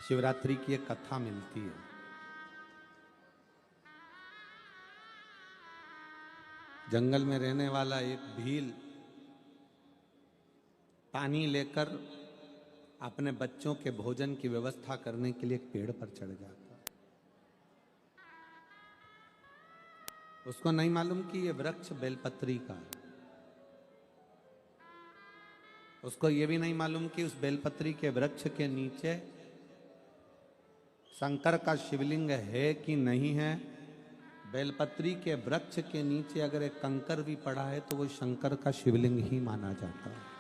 शिवरात्रि की एक कथा मिलती है। जंगल में रहने वाला एक भील पानी लेकर अपने बच्चों के भोजन की व्यवस्था करने के लिए एक पेड़ पर चढ़ जाता। उसको नहीं मालूम कि ये वृक्ष बेलपत्री का है। उसको ये भी नहीं मालूम कि उस बेलपत्री के वृक्ष के नीचे शंकर का शिवलिंग है कि नहीं है। बेलपत्री के वृक्ष के नीचे अगर एक कंकर भी पड़ा है तो वो शंकर का शिवलिंग ही माना जाता है।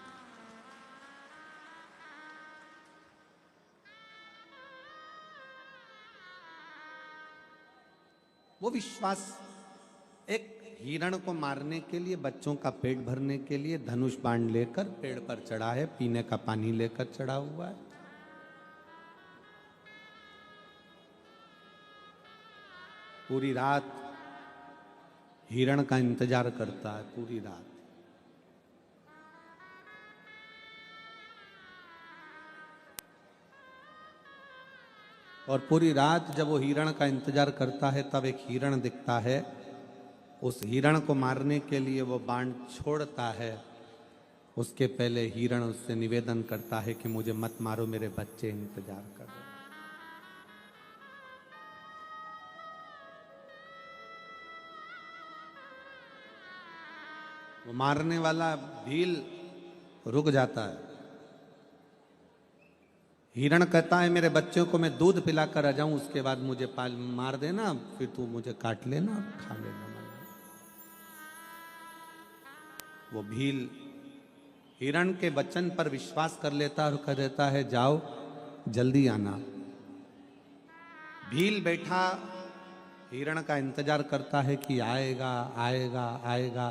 वो विश्वास एक हिरण को मारने के लिए, बच्चों का पेट भरने के लिए धनुष बाण लेकर पेड़ पर चढ़ा है, पीने का पानी लेकर चढ़ा हुआ है। पूरी रात हिरण का इंतजार करता है, पूरी रात। और पूरी रात जब वो हिरण का इंतजार करता है तब एक हिरण दिखता है। उस हिरण को मारने के लिए वो बाण छोड़ता है। उसके पहले हिरण उससे निवेदन करता है कि मुझे मत मारो, मेरे बच्चे इंतजार कर रहे हैं। वो मारने वाला भील रुक जाता है। हिरण कहता है मेरे बच्चों को मैं दूध पिलाकर आ जाऊं, उसके बाद मुझे मार देना, फिर तू मुझे काट लेना, खा लेना। वो भील हिरण के वचन पर विश्वास कर लेता और कह देता है जाओ जल्दी आना। भील बैठा हिरण का इंतजार करता है कि आएगा आएगा आएगा।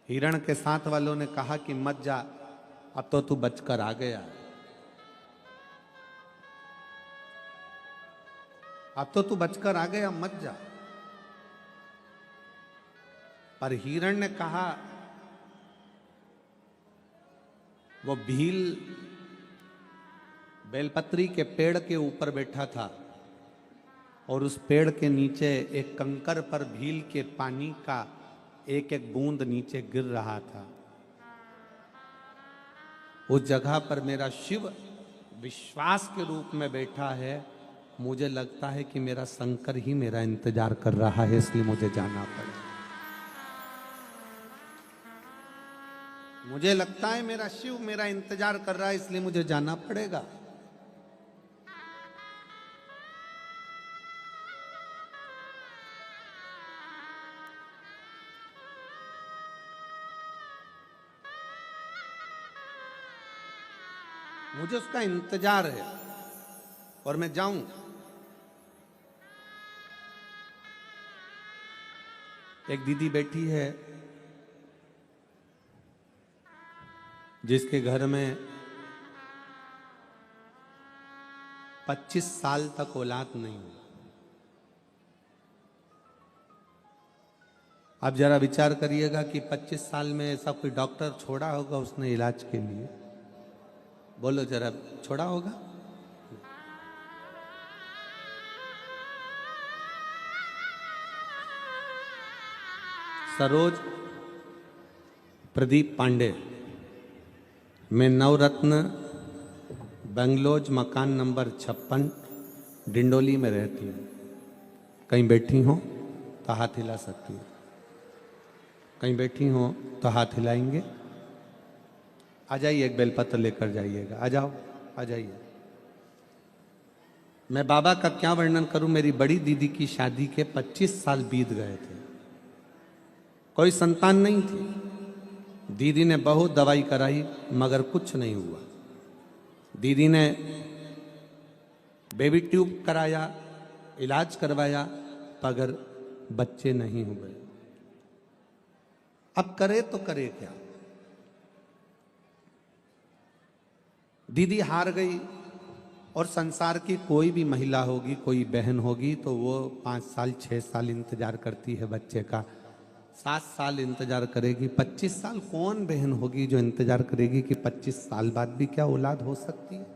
हिरण के साथ वालों ने कहा कि मत जा, अब तो तू बचकर आ गया, अब तो तू बचकर आ गया, मत जा। पर हिरण ने कहा, वो भील बेलपत्री के पेड़ के ऊपर बैठा था और उस पेड़ के नीचे एक कंकर पर भील के पानी का एक एक बूंद नीचे गिर रहा था। उस जगह पर मेरा शिव विश्वास के रूप में बैठा है। मुझे लगता है कि मेरा शंकर ही मेरा इंतजार कर रहा है, इसलिए मुझे जाना पड़ेगा। मुझे लगता है मेरा शिव मेरा इंतजार कर रहा है, इसलिए मुझे जाना पड़ेगा। मुझे उसका इंतजार है और मैं जाऊं। एक दीदी बैठी है जिसके घर में 25 साल तक औलाद नहीं हुई। आप जरा विचार करिएगा कि 25 साल में ऐसा कोई डॉक्टर छोड़ा होगा उसने इलाज के लिए? बोलो जरा, छोड़ा होगा? सरोज प्रदीप पांडे, मैं नवरत्न बेंगलोज मकान नंबर 56 डिंडोली में रहती हूँ। कहीं बैठी हो तो हाथ हिला सकती हो, कहीं बैठी हो तो हाथ हिलाएंगे। आ जाइए, एक बेलपत्र लेकर जाइएगा। आ जाओ, आ जाइए। मैं बाबा का क्या वर्णन करूं। मेरी बड़ी दीदी की शादी के 25 साल बीत गए थे, कोई संतान नहीं थी। दीदी ने बहुत दवाई कराई मगर कुछ नहीं हुआ। दीदी ने बेबी ट्यूब कराया, इलाज करवाया, मगर बच्चे नहीं हुए। अब करे तो करे क्या? दीदी हार गई। और संसार की कोई भी महिला होगी, कोई बहन होगी तो वो 5 साल 6 साल इंतजार करती है बच्चे का, 7 साल इंतजार करेगी। 25 साल कौन बहन होगी जो इंतजार करेगी कि 25 साल बाद भी क्या औलाद हो सकती है?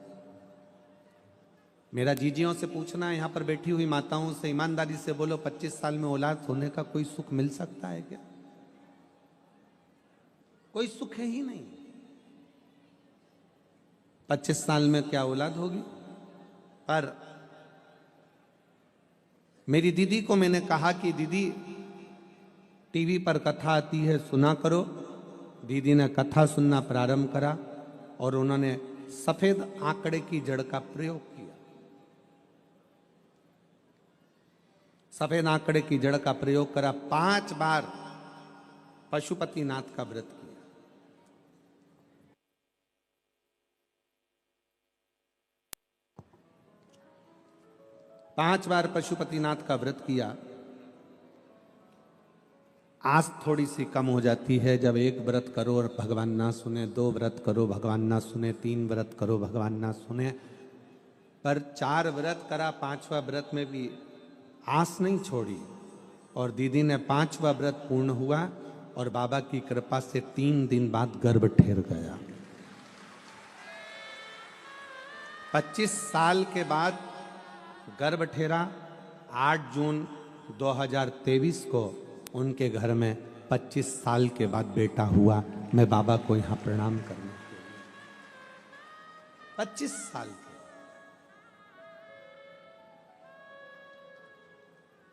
मेरा जीजियों से पूछना है, यहाँ पर बैठी हुई माताओं से, ईमानदारी से बोलो, 25 साल में औलाद होने का कोई सुख मिल सकता है क्या? कोई सुख है ही नहीं। 25 साल में क्या औलाद होगी? पर मेरी दीदी को मैंने कहा कि दीदी टीवी पर कथा आती है, सुना करो। दीदी ने कथा सुनना प्रारंभ करा और उन्होंने सफेद आंकड़े की जड़ का प्रयोग किया। सफेद आंकड़े की जड़ का प्रयोग करा, 5 बार पशुपतिनाथ का व्रत किया। 5 बार पशुपतिनाथ का व्रत किया। आस थोड़ी सी कम हो जाती है जब एक व्रत करो और भगवान ना सुने, 2 व्रत करो भगवान ना सुने, 3 व्रत करो भगवान ना सुने। पर 4 व्रत करा, 5वां व्रत में भी आस नहीं छोड़ी और दीदी ने 5वां व्रत पूर्ण हुआ और बाबा की कृपा से 3 दिन बाद गर्भ ठहर गया। 25 साल के बाद गर्भ ठहरा। 8 जून 2023 को उनके घर में 25 साल के बाद बेटा हुआ। मैं बाबा को यहां प्रणाम करने के लिए 25 साल के।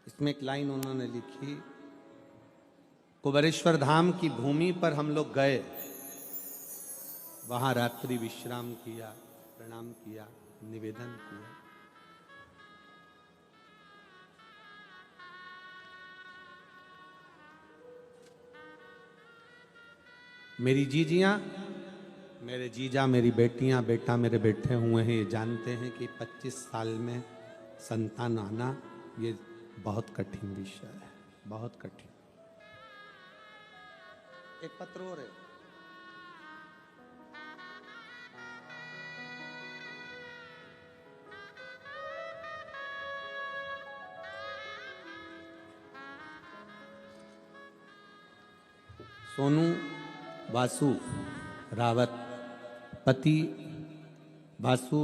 इसमें एक लाइन उन्होंने लिखी, कुबेरेश्वर धाम की भूमि पर हम लोग गए, वहां रात्रि विश्राम किया, प्रणाम किया, निवेदन किया। मेरी जीजियां, मेरे जीजा, मेरी बेटियां, बेटा मेरे बैठे हुए हैं, ये जानते हैं कि 25 साल में संतान आना ये बहुत कठिन विषय है, बहुत कठिन। एक पत्र और है, सोनू वासु रावत, पति Vasu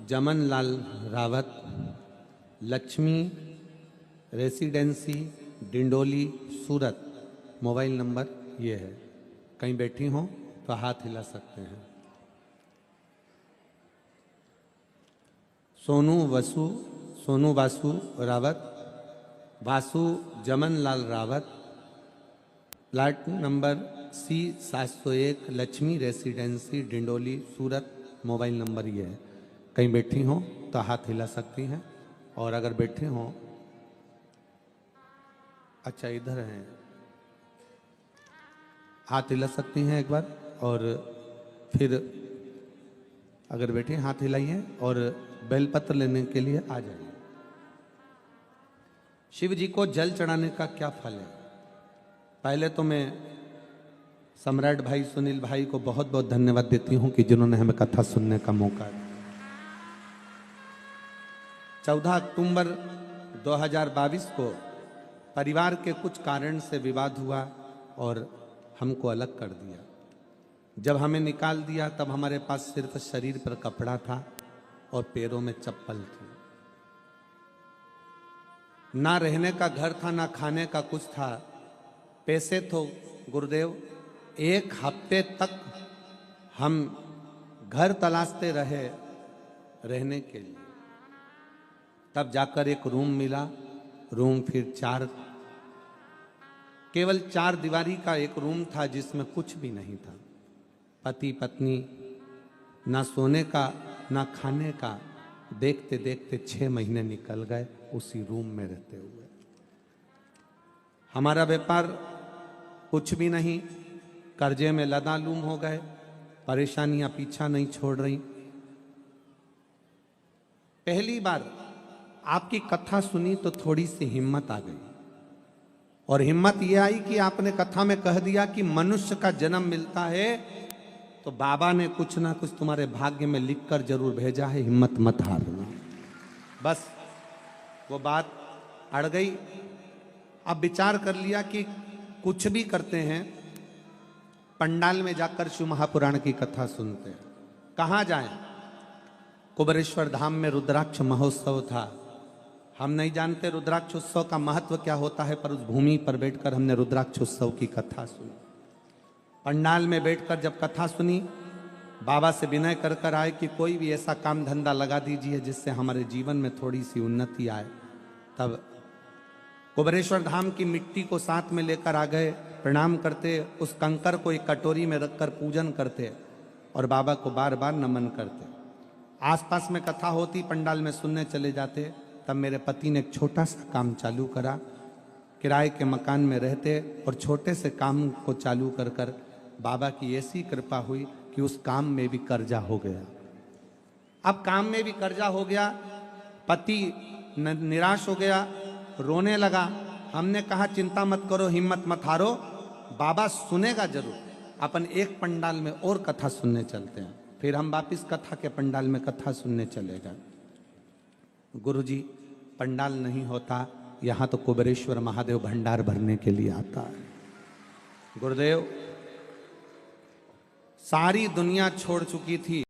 Jaman Lal Rawat, Lakshmi residency Dindoli Surat. Mobile number ये है। कहीं बैठी हो तो हाथ हिला सकते हैं। Sonu Vasu Rawat, Vasu Jaman Lal Rawat, plot number C701, Lakshmi residency Dindoli Surat. Mobile number ये है। कहीं बैठी हो तो हाथ हिला सकती हैं और अगर बैठे हो, अच्छा इधर हैं, हाथ हिला सकती हैं एक बार और फिर अगर बैठे हाथ हिलाइए और बेलपत्र लेने के लिए आ जाइए। शिव जी को जल चढ़ाने का क्या फल है? पहले तो मैं सम्राट भाई सुनील भाई को बहुत बहुत धन्यवाद देती हूं कि जिन्होंने हमें कथा सुनने का मौका दिया। 14 अक्टूबर 2022 को परिवार के कुछ कारण से विवाद हुआ और हमको अलग कर दिया। जब हमें निकाल दिया तब हमारे पास सिर्फ शरीर पर कपड़ा था और पैरों में चप्पल थी। ना रहने का घर था, ना खाने का कुछ था। पैसे तो गुरुदेव 1 हफ्ते तक हम घर तलाशते रहे रहने के लिए, तब जाकर एक रूम मिला। रूम फिर केवल 4 दीवारी का एक रूम था जिसमें कुछ भी नहीं था। पति पत्नी, ना सोने का ना खाने का। देखते देखते 6 महीने निकल गए उसी रूम में रहते हुए। हमारा व्यापार कुछ भी नहीं, कर्जे में लदालूम हो गए। परेशानियां पीछा नहीं छोड़ रही। पहली बार आपकी कथा सुनी तो थोड़ी सी हिम्मत आ गई और हिम्मत यह आई कि आपने कथा में कह दिया कि मनुष्य का जन्म मिलता है तो बाबा ने कुछ ना कुछ तुम्हारे भाग्य में लिखकर जरूर भेजा है, हिम्मत मत हारना। बस वो बात अड़ गई। अब विचार कर लिया कि कुछ भी करते हैं, पंडाल में जाकर शिव महापुराण की कथा सुनते हैं। कहाँ जाएं? कुबेरेश्वर धाम में रुद्राक्ष महोत्सव था। हम नहीं जानते रुद्राक्ष उत्सव का महत्व क्या होता है, पर उस भूमि पर बैठकर हमने रुद्राक्ष उत्सव की कथा सुनी। पंडाल में बैठकर जब कथा सुनी, बाबा से विनय कर कर आए कि कोई भी ऐसा काम धंधा लगा दीजिए जिससे हमारे जीवन में थोड़ी सी उन्नति आए। तब कुबेरेश्वर धाम की मिट्टी को साथ में लेकर आ गए, प्रणाम करते, उस कंकर को एक कटोरी में रखकर पूजन करते और बाबा को बार बार नमन करते। आसपास में कथा होती, पंडाल में सुनने चले जाते। तब मेरे पति ने एक छोटा सा काम चालू करा। किराए के मकान में रहते और छोटे से काम को चालू कर कर बाबा की ऐसी कृपा हुई कि उस काम में भी कर्जा हो गया। अब काम में भी कर्जा हो गया, पति निराश हो गया, रोने लगा। हमने कहा चिंता मत करो, हिम्मत मत हारो, बाबा सुनेगा जरूर। अपन एक पंडाल में और कथा सुनने चलते हैं। फिर हम वापिस कथा के पंडाल में कथा सुनने चले गए। गुरुजी, पंडाल नहीं होता, यहाँ तो कुबेरेश्वर महादेव भंडार भरने के लिए आता है। गुरुदेव, सारी दुनिया छोड़ चुकी थी,